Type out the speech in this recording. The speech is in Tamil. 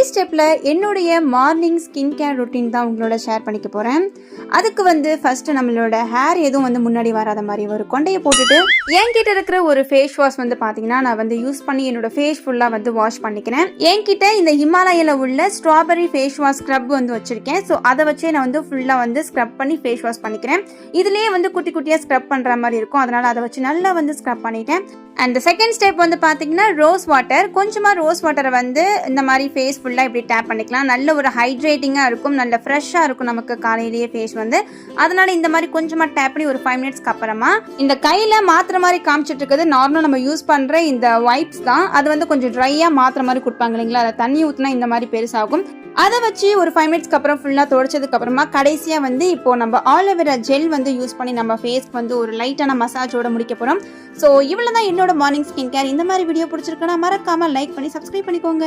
ஸ்டெப்பில் என்னுடைய மார்னிங் ஸ்கின் கேர் ரொட்டீன் தான் உங்களோட ஷேர் பண்ணிக்க போகிறேன். அதுக்கு ஃபஸ்ட்டு நம்மளோட ஹேர் எதுவும் முன்னாடி வராத மாதிரி ஒரு கொண்டையை போட்டுட்டு என்கிட்ட இருக்கிற ஒரு ஃபேஸ் வாஷ் பார்த்தீங்கன்னா நான் யூஸ் பண்ணி என்னோட ஃபேஸ் ஃபுல்லாக வாஷ் பண்ணிக்கிறேன். என்கிட்ட இந்த ஹிமாலயாவில் உள்ள ஸ்ட்ராபெரி ஃபேஸ் வாஷ் ஸ்க்ரப் வச்சுருக்கேன். ஸோ அதை வச்சே நான் ஃபுல்லாக ஸ்க்ரப் பண்ணி ஃபேஸ் வாஷ் பண்ணிக்கிறேன். இதுலேயே குட்டி குட்டியாக ஸ்க்ரப் பண்ணுற மாதிரி இருக்கும். அதனால் அதை வச்சு நல்லா ஸ்க்ரப் பண்ணிட்டேன். அண்ட் செகண்ட் ஸ்டெப் பார்த்தீங்கன்னா ரோஸ் வாட்டர். கொஞ்சமாக ரோஸ் வாட்டரை இந்த மாதிரி ஃபேஸ் ஃபுல்லாக இப்படி டேப் பண்ணிக்கலாம். நல்ல ஒரு ஹைட்ரேட்டிங்காக இருக்கும், நல்ல ஃப்ரெஷ்ஷாக இருக்கும் நமக்கு காலையிலேயே ஃபேஸ் அதனால இந்த மாதிரி கொஞ்சமாக டேப் பண்ணி ஒரு 5 மினிட்ஸ்க்கு அப்புறமா இந்த கையில் மாத்திர மாதிரி காமிச்சிட்டு இருக்கிறது நார்மலாக நம்ம யூஸ் பண்ணுற இந்த வைப்ஸ் தான். அது கொஞ்சம் ட்ரையாக மாத்திர மாதிரி கொடுப்பாங்க இல்லைங்களா, அதை தண்ணி ஊற்றினா இந்த மாதிரி பெருசாகும். அதை வச்சு ஒரு 5 மினிட்ஸ்க்கு அப்புறம் ஃபுல்லாக துடைச்சதுக்கு அப்புறமா கடைசியாக இப்போ நம்ம ஆலோவேரா ஜெல் யூஸ் பண்ணி நம்ம ஃபேஸ்க்கு ஒரு லைட்டான மசாஜோட முடிக்க போகிறோம். ஸோ இவ்வளோ தான் என்னோட மார்னிங் ஸ்கின் கேர். இந்த மாதிரி வீடியோ பிடிச்சிருக்குன்னா மறக்காமல் லைக் பண்ணி சப்ஸ்கிரைப் பண்ணிக்கோங்க.